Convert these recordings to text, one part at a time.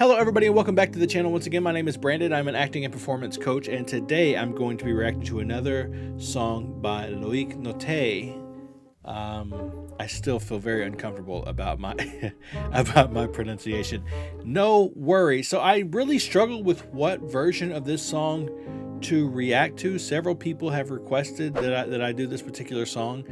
Hello everybody and welcome back to the channel. Once again, my name is Brandon. I'm an acting and performance coach, and today I'm going to be reacting to another song by Loic Nottet. I still feel very uncomfortable about my about my pronunciation. No worry. So I really struggle with what version of this song to react to. Several people have requested that I do this particular song.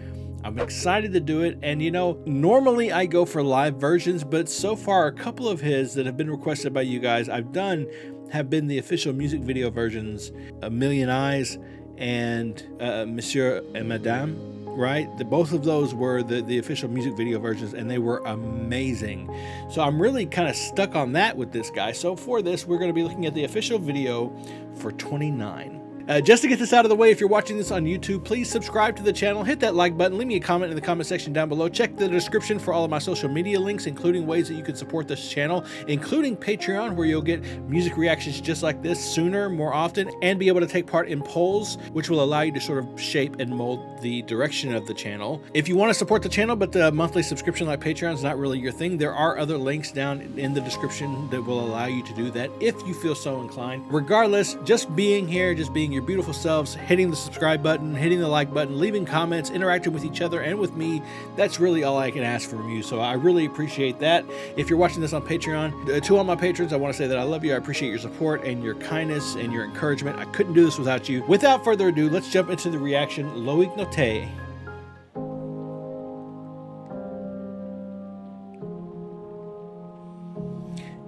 I'm excited to do it, and you know, normally I go for live versions, but so far a couple of his that have been requested by you guys I've done have been the official music video versions, A Million Eyes and Monsieur and Madame, right? Both of those were the official music video versions, and they were amazing. So I'm really kind of stuck on that with this guy. So for this, we're going to be looking at the official video for 29. Just to get this out of the way, if you're watching this on YouTube, please subscribe to the channel, hit that like button, leave me a comment in the comment section down below. Check the description for all of my social media links, including ways that you can support this channel, including Patreon, where you'll get music reactions just like this sooner, more often, and be able to take part in polls, which will allow you to sort of shape and mold the direction of the channel. If you want to support the channel, but the monthly subscription like Patreon is not really your thing, there are other links down in the description that will allow you to do that if you feel so inclined. Regardless, just being here, just being your beautiful selves, hitting the subscribe button, hitting the like button, leaving comments, interacting with each other and with me, that's really all I can ask from you. So I really appreciate that. If you're watching this on Patreon, to all my patrons, I want to say that I love you. I appreciate your support and your kindness and your encouragement. I couldn't do this without you. Without further ado, let's jump into the reaction. Loic Nottet.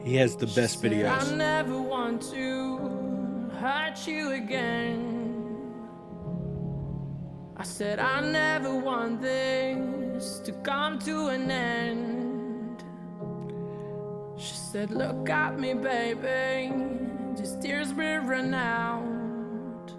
He has the best videos. I never want to hurt you again. I said I never want this to come to an end. She said, look at me, baby, just tears will run out.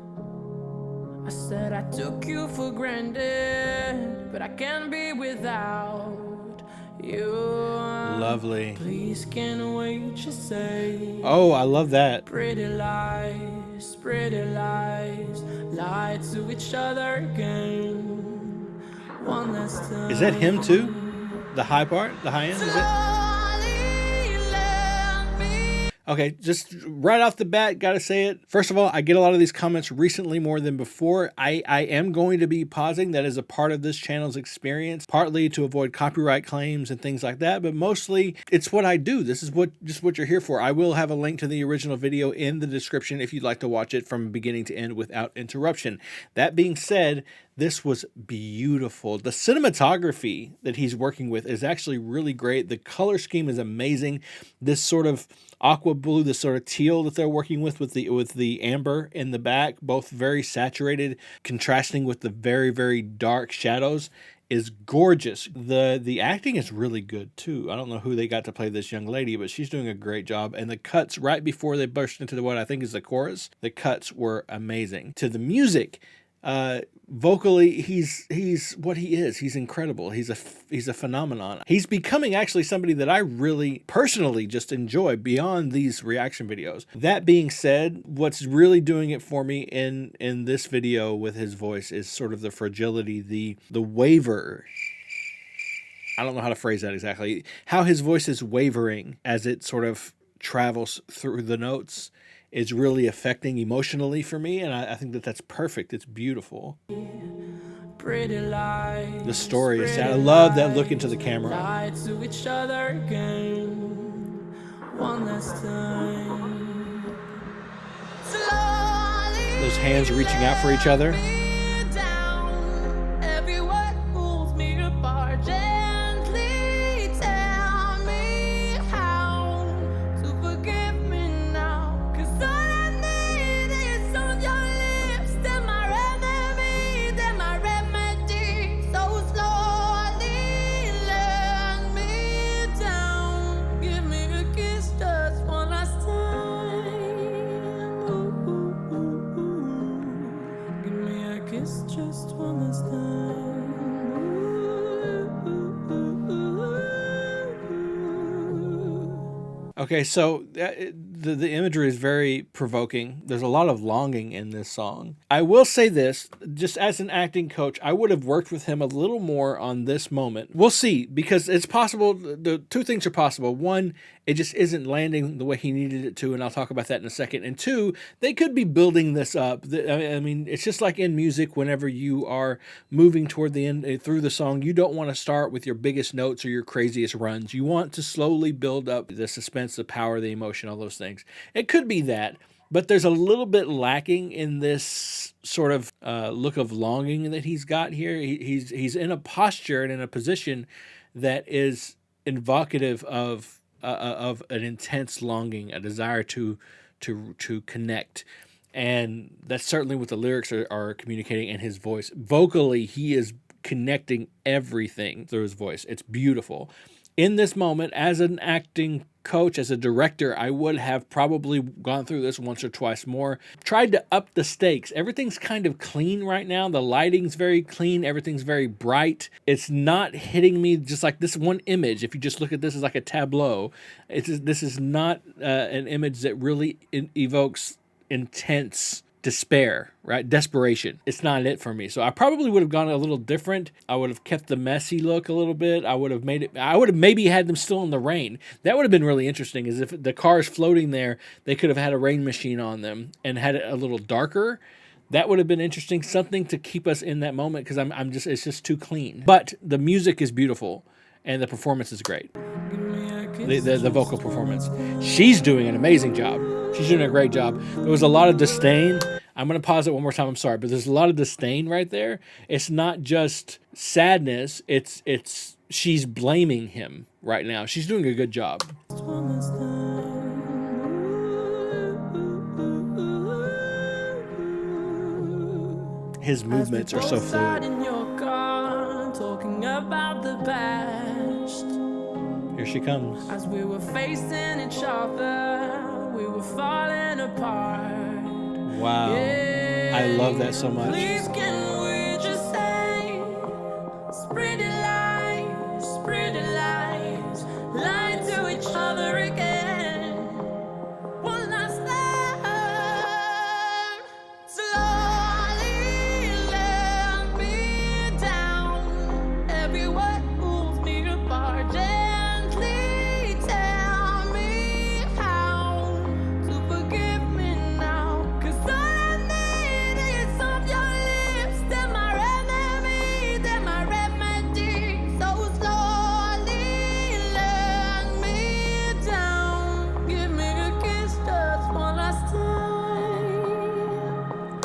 I said I took you for granted, but I can't be without you. Lovely. Please can't wait to say. Oh, I love that. Pretty lies, lie to each other again. One last time. Is that him too? The high part? The high end? Is it? Okay, just right off the bat, gotta say it. First of all, I get a lot of these comments recently more than before. I am going to be pausing. That is a part of this channel's experience, partly to avoid copyright claims and things like that, but mostly it's what I do. This is just what you're here for. I will have a link to the original video in the description if you'd like to watch it from beginning to end without interruption. That being said, this was beautiful. The cinematography that he's working with is actually really great. The color scheme is amazing. This sort of aqua blue, this sort of teal that they're working with the amber in the back, both very saturated, contrasting with the very, very dark shadows, is gorgeous. The acting is really good too. I don't know who they got to play this young lady, but she's doing a great job. And the cuts right before they burst into what I think is the chorus, the cuts were amazing. To the music, vocally, he's what he is. He's incredible. He's a phenomenon. He's becoming actually somebody that I really personally just enjoy beyond these reaction videos. That being said, what's really doing it for me in this video with his voice is sort of the fragility, the waver. I don't know how to phrase that exactly. How his voice is wavering as it sort of travels through the notes is really affecting emotionally for me, and I think that that's perfect. It's beautiful. Pretty lies, the story is sad. I love that look into the camera. Lie to each other again. One last time. Those hands reaching out for each other. Just one last time. Okay, so The imagery is very provoking. There's a lot of longing in this song. I will say this, just as an acting coach, I would have worked with him a little more on this moment. We'll see, because it's possible. The two things are possible. One, it just isn't landing the way he needed it to, and I'll talk about that in a second. And two, they could be building this up. I mean, it's just like in music, whenever you are moving toward the end through the song, you don't want to start with your biggest notes or your craziest runs. You want to slowly build up the suspense, the power, the emotion, all those things. It could be that, but there's a little bit lacking in this sort of look of longing that he's got here. He's in a posture and in a position that is evocative of an intense longing, a desire to connect. And that's certainly what the lyrics are communicating in his voice. Vocally, he is connecting everything through his voice. It's beautiful. In this moment, as an acting coach, as a director, I would have probably gone through this once or twice more. Tried to up the stakes. Everything's kind of clean right now. The lighting's very clean. Everything's very bright. It's not hitting me just like this one image. If you just look at this as like a tableau, this is not an image that really evokes intense despair, right? Desperation. It's not it for me. So I probably would have gone a little different. I would have kept the messy look a little bit. I would have maybe had them still in the rain. That would have been really interesting, is if the car is floating there, they could have had a rain machine on them and had it a little darker. That would have been interesting, something to keep us in that moment, because it's just too clean. But the music is beautiful and the performance is great. The vocal performance. She's doing an amazing job. She's doing a great job. There was a lot of disdain. I'm going to pause it one more time. I'm sorry, but there's a lot of disdain right there. It's not just sadness. It's she's blaming him right now. She's doing a good job. His movements are so fluid. Talking about the past. Here she comes. As we were facing each other, we were falling apart. Wow. Yeah. I love that so much. Please can we just say, pretty lies, lie to each other again. One last time, slowly let me down. Every word pulls me apart. Gently tell me how to forgive me now. 'Cause all I need is of your lips. They're my remedy, they're my remedy. So slowly let me down. Give me a kiss just one last time.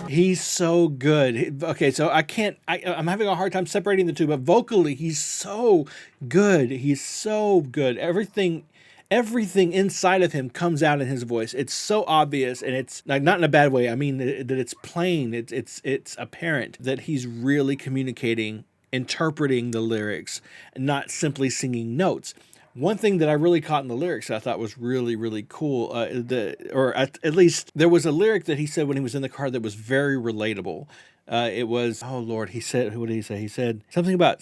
He's so good. Okay, so I'm having a hard time separating the two, but vocally, he's so good. He's so good. Everything inside of him comes out in his voice. It's so obvious, and it's like, not in a bad way. I mean that it's plain. It's apparent that he's really communicating, interpreting the lyrics, and not simply singing notes. One thing that I really caught in the lyrics that I thought was really, really cool, at least there was a lyric that he said when he was in the car that was very relatable. It was, oh Lord, he said, what did he say? He said something about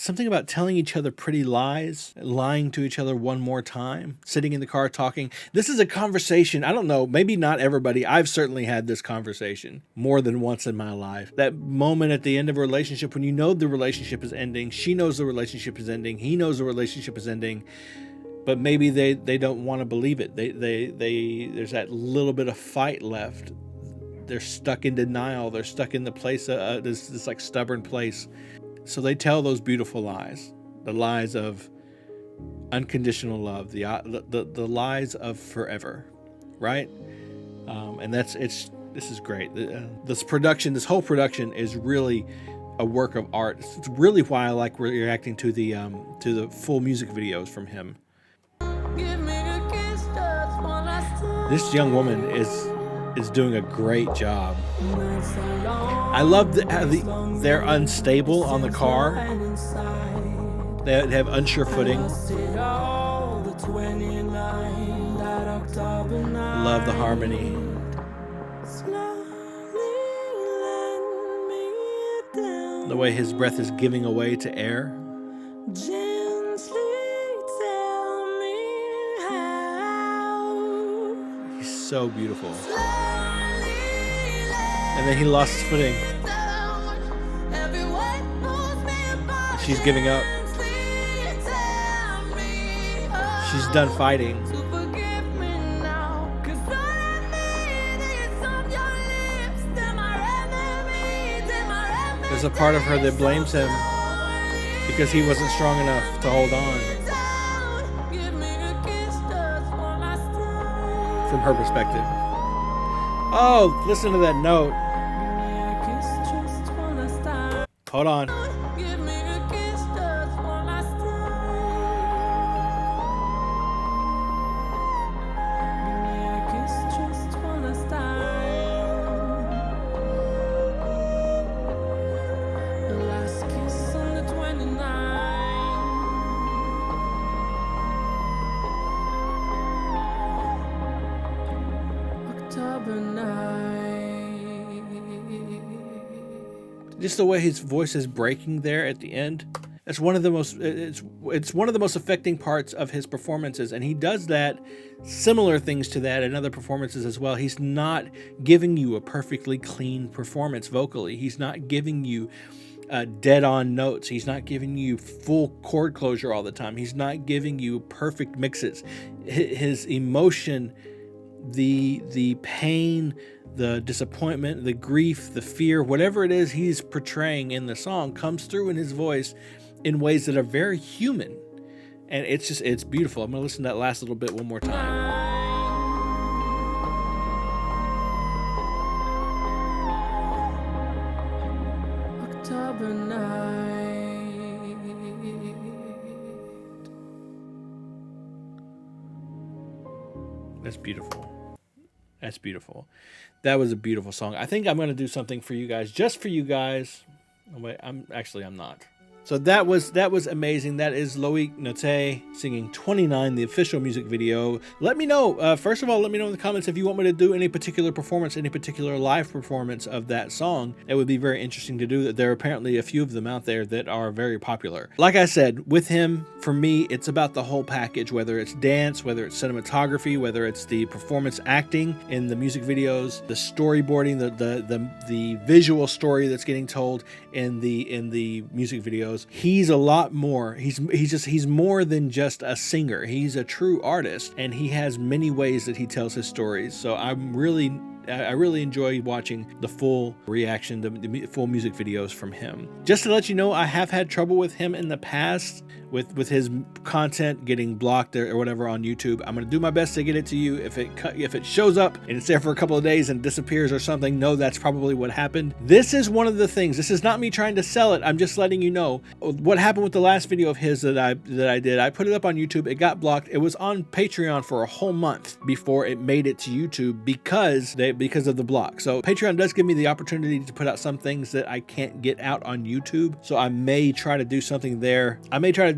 telling each other pretty lies, lying to each other one more time, sitting in the car talking. This is a conversation. I don't know, maybe not everybody. I've certainly had this conversation more than once in my life. That moment at the end of a relationship when you know the relationship is ending, she knows the relationship is ending, he knows the relationship is ending, but maybe they don't want to believe it. They there's that little bit of fight left. They're stuck in denial. They're stuck in the place, this like stubborn place. So they tell those beautiful lies, the lies of unconditional love, the lies of forever, right? And this is great. This whole production is really a work of art. It's really why I like reacting to the full music videos from him. This young woman is doing a great job. I love how they're unstable on the car. They have unsure footing. Love the harmony. The way his breath is giving away to air. He's so beautiful. And then he lost his footing. She's giving up. She's done fighting. There's a part of her that blames him because he wasn't strong enough to hold on. From her perspective. Oh, listen to that note. Hold on. Just the way his voice is breaking there at the end. It's one of the most affecting parts of his performances, and he does that, similar things to that in other performances as well. He's not giving you a perfectly clean performance vocally. He's not giving you dead on notes. He's not giving you full chord closure all the time. He's not giving you perfect mixes. His emotion, the pain, the disappointment, the grief, the fear, whatever it is he's portraying in the song comes through in his voice in ways that are very human. And it's beautiful. I'm going to listen to that last little bit one more time. October night. That's beautiful. That's beautiful. That was a beautiful song. I think I'm going to do something for you guys, just for you guys. Oh, wait, I'm not. So that was amazing. That is Loic Nottet singing 29, the official music video. Let me know, first of all, let me know in the comments if you want me to do any particular performance, any particular live performance of that song. It would be very interesting to do that. There are apparently a few of them out there that are very popular. Like I said, with him, for me, it's about the whole package, whether it's dance, whether it's cinematography, whether it's the performance acting in the music videos, the storyboarding, the visual story that's getting told in the music videos. He's a lot more. He's more than just a singer. He's a true artist, and he has many ways that he tells his stories. So I really enjoy watching the full reaction, the full music videos from him. Just to let you know, I have had trouble with him in the past with his content getting blocked or whatever on YouTube. I'm going to do my best to get it to you. If it shows up and it's there for a couple of days and disappears or something, no, that's probably what happened. This is one of the things. This is not me trying to sell it. I'm just letting you know what happened with the last video of his that I did. I put it up on YouTube. It got blocked. It was on Patreon for a whole month before it made it to YouTube because of the block. So Patreon does give me the opportunity to put out some things that I can't get out on YouTube. So I may try to do something there.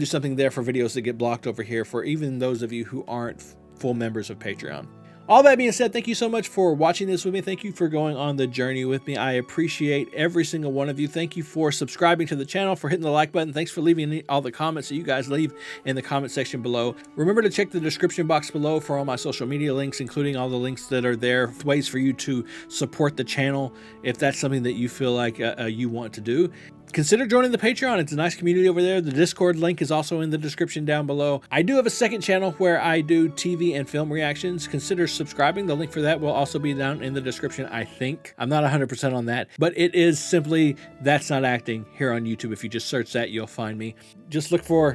For videos that get blocked over here for even those of you who aren't full members of Patreon. All that being said, thank you so much for watching this with me. Thank you for going on the journey with me. I appreciate every single one of you. Thank you for subscribing to the channel, for hitting the like button. Thanks for leaving all the comments that you guys leave in the comment section below. Remember to check the description box below for all my social media links, including all the links that are there, ways for you to support the channel if that's something that you feel like you want to do. Consider joining the Patreon. It's a nice community over there. The Discord link is also in the description down below. I do have a second channel where I do TV and film reactions. Consider subscribing. The link for that will also be down in the description, I think. I'm not 100% on that, but it is simply That's Not Acting here on YouTube. If you just search that, you'll find me. Just look for,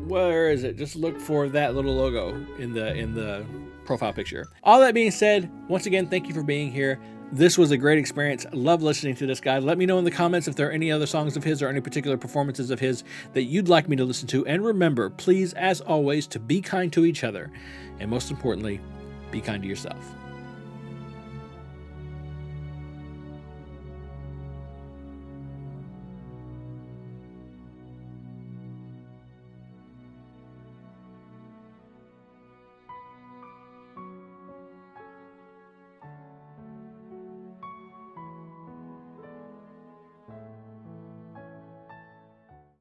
where is it? Just look for that little logo in the profile picture. All that being said, once again, thank you for being here. This was a great experience. Love listening to this guy. Let me know in the comments if there are any other songs of his or any particular performances of his that you'd like me to listen to. And remember, please, as always, to be kind to each other. And most importantly, be kind to yourself.